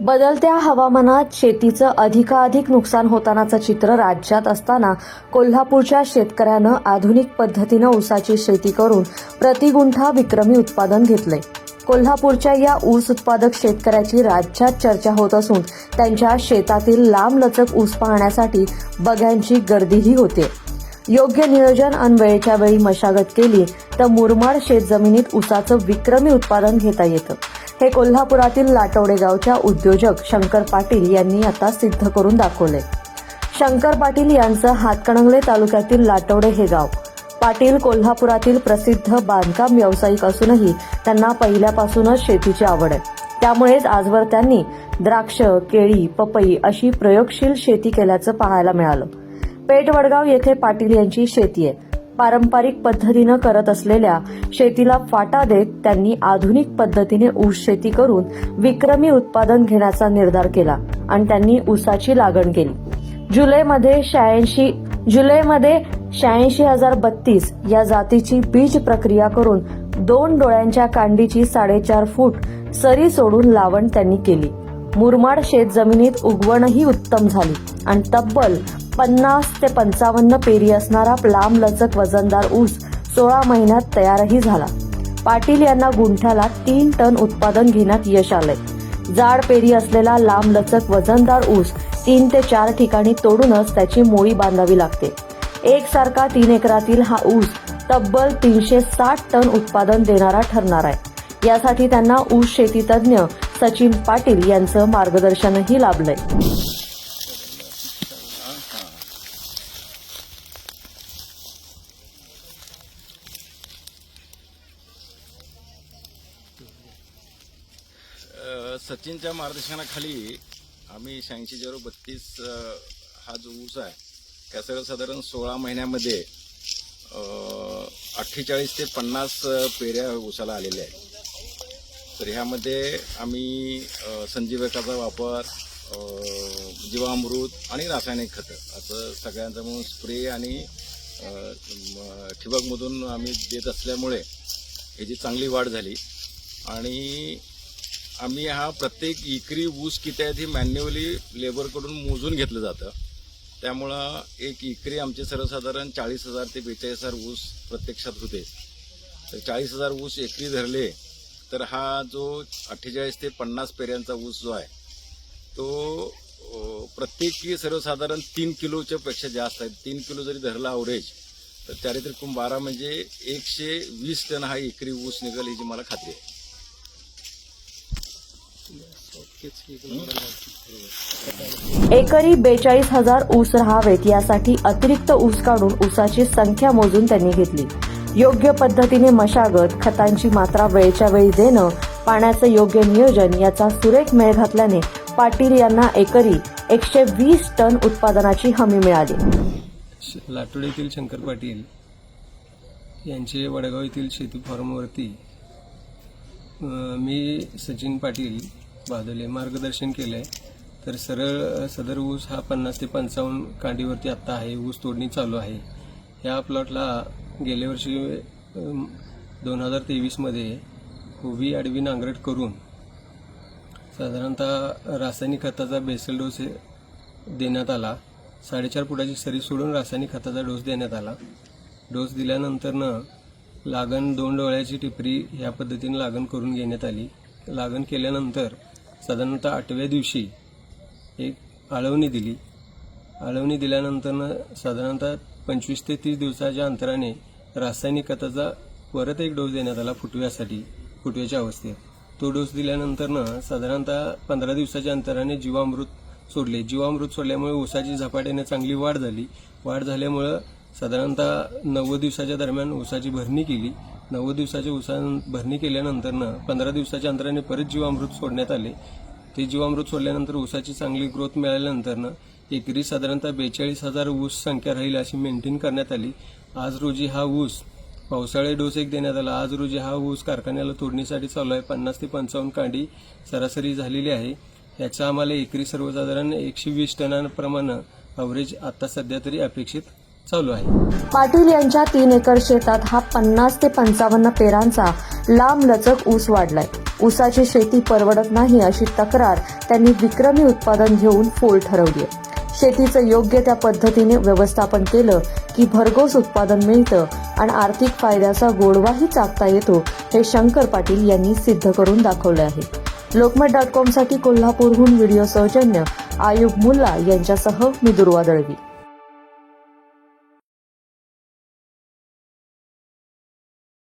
बदलत्या हवामानात शेतीचं अधिकाधिक नुकसान होतानाचं चित्र राज्यात असताना कोल्हापूरच्या शेतकऱ्यानं आधुनिक पद्धतीनं ऊसाची शेती करून प्रतिगुंठा विक्रमी उत्पादन घेतलंय। कोल्हापूरच्या या ऊस उत्पादक शेतकऱ्याची राज्यात चर्चा होत असून त्यांच्या शेतातील लांबलचक ऊस पाहण्यासाठी बघ्यांची गर्दीही होते। योग्य नियोजन आणि वेळच्या वेळी मशागत केली तर मुरमाड शेतजमिनीत ऊसाचं विक्रमी उत्पादन घेता येतं। हे कोल्हापुरातील लाटवडे गावच्या उद्योजक शंकर पाटील यांनी आता सिद्ध करून दाखवले। शंकर पाटील यांचं हातकणंगले तालुक्यातील लाटवडे हे गाव। पाटील कोल्हापुरातील प्रसिद्ध बांधकाम व्यावसायिक असूनही त्यांना पहिल्यापासूनच शेतीची आवड आहे। त्यामुळेच आजवर त्यांनी द्राक्ष, केळी, पपई अशी प्रयोगशील शेती केल्याचं पाहायला मिळालं। पेठवडगाव येथे पाटील यांची शेती आहे। पारंपरिक पद्धतीनं करत असलेल्या शेतीला फाटा देत त्यांनी आधुनिक पद्धतीने ऊस शेती करून विक्रमी उत्पादन घेण्याचा निर्धार केला आणि त्यांनी ऊसाची लागण केली। जुलैमध्ये 86,032 या जातीची बीज प्रक्रिया करून 2 डोळ्यांच्या कांडीची 4.5 फूट सरी सोडून लावण त्यांनी केली। मुरमाड शेतजमिनीत उगवणही उत्तम झाली आणि तब्बल 50 ते 55 पेरी असणारा लांबलचक वजनदार ऊस 16 महिन्यात तयारही झाला। पाटील यांना गुंठ्याला 3 टन उत्पादन घेण्यात यश आलंय। जाड पेरी असलेला लांबलचक वजनदार ऊस 3 ते 4 ठिकाणी तोडूनच त्याची मोळी बांधावी लागते। एकसारखा 3 एकरातील हा ऊस तब्बल 360 टन उत्पादन देणारा ठरणार आहे। यासाठी त्यांना ऊस शेती तज्ज्ञ सचिन पाटील यांचं मार्गदर्शनही लाभलंय। सचिनच्या मार्गदर्शनाखाली आम्ही 86,032 हा जो ऊस आहे त्या साधारण 16 महिन्यामध्ये 48 ते 50 पेऱ्या ऊसाला आलेल्या आहेत। तर ह्यामध्ये आम्ही संजीवकाचा वापर, जीवामृत आणि रासायनिक खतं असं सगळ्यांचा म्हणून स्प्रे आणि ठिबकमधून आम्ही देत असल्यामुळे ह्याची चांगली वाढ झाली। आणि आम्ही हा प्रत्येक एकरी ऊस किती आहे हे मॅन्युअली लेबरकडून मोजून घेतलं जातं। त्यामुळं एक एकरी आमचे सर्वसाधारण 40,000 ते 42,000 ऊस प्रत्यक्षात होते। तर 40,000 ऊस एकरी धरले तर हा जो 48 ते 50 पेऱ्यांचा ऊस जो आहे तो प्रत्येकी सर्वसाधारण 3 किलोच्या पेक्षा जास्त आहे। 3 किलो जरी धरला अवरेज तर 4×12 म्हणजे 120 टन हा एकरी ऊस निघेल याची मला खात्री आहे। एकरी 42,000 ऊस राहावेत यासाठी अतिरिक्त ऊस काढून ऊसाची संख्या मोजून त्यांनी घेतली। योग्य पद्धतीने मशागत, खतांची मात्रा वेळच्या वेळी देणं, पाण्याचं योग्य नियोजन याचा सुरेख मेळ घातल्याने पाटील यांना एकरी 120 टन उत्पादनाची हमी मिळाली। लाटवडे येथील शंकर पाटील यांचे वडगाव येथील शेती फॉर्मवरती मी सचिन पाटील बादले मार्गदर्शन केलंय। तर सदर ऊस हा 50 ते 55 कांडीवरती आत्ता आहे। ऊस तोडणी चालू आहे। ह्या प्लॉटला गेल्या वर्षी 2023 मध्ये उभी आडवी नांगरट करून साधारणतः रासायनिक खताचा बेसल डोस देण्यात आला। 4.5 फुटाची सरी सोडून रासायनिक खताचा डोस देण्यात आला। डोस दिल्यानंतरनं लागण 2 डोळ्याची टिपरी ह्या पद्धतीने लागण करून घेण्यात आली। लागण केल्यानंतर साधारणतः 8व्या दिवशी एक आळवणी दिली। आळवणी दिल्यानंतर साधारणतः 25 ते 30 दिवसाच्या अंतराने रासायनिक खताचा परत एक डोस देण्यात आला फुटव्याच्या अवस्थेत। तो डोस दिल्यानंतर साधारणतः 15 दिवसाच्या अंतराने जीवामृत सोडले। जीवामृत सोडल्यामुळे ऊसाची झपाट्याने चांगली वाढ झाली। वाढ झाल्यामुळे साधारणतः 90 दिवसाच्या दरम्यान ऊसाची भरणी केली। 90 दिवसाच्या भरणी केल्यानंतर 15 दिवसाच्या अंतराने परत जीवामृत सोडण्यात आले। ते जीवामृत सोडल्यानंतर ऊसाची चांगली ग्रोथ मिळाल्यानंतर एकरी साधारणतः 42,000 ऊस संख्या राहील अशी मेंटेन करण्यात आली। आज रोजी हा ऊस पावसाळी डोस एक देण्यात आला। आज रोजी हा ऊस कारखान्याला तोडणीसाठी चालू आहे। 50 ते 55 कांडी सरासरी झालेली आहे। याचा आम्हाला एकरी सर्वसाधारण 120 टनांप्रमाणे अवरेज आता सध्या तरी अपेक्षित चालू आहे। पाटील यांच्या 3 एकर शेतात हा 50 ते 55 पेरांचा लांबलचक ऊस वाढलाय। ऊसाची शेती परवडत नाही अशी तक्रार त्यांनी विक्रमी उत्पादन घेऊन फोल ठरवली आहे. शेतीचं योग्य त्या पद्धतीने व्यवस्थापन केलं की भरघोस उत्पादन मिळतं आणि आर्थिक फायद्याचा गोडवाही चाखता येतो, हे शंकर पाटील यांनी सिद्ध करून दाखवलं आहे. लोकमत.com साठी कोल्हापूरहून व्हिडिओ सौजन्य आयुब मुल्ला यांच्यासह मी दुर्वा दळवी.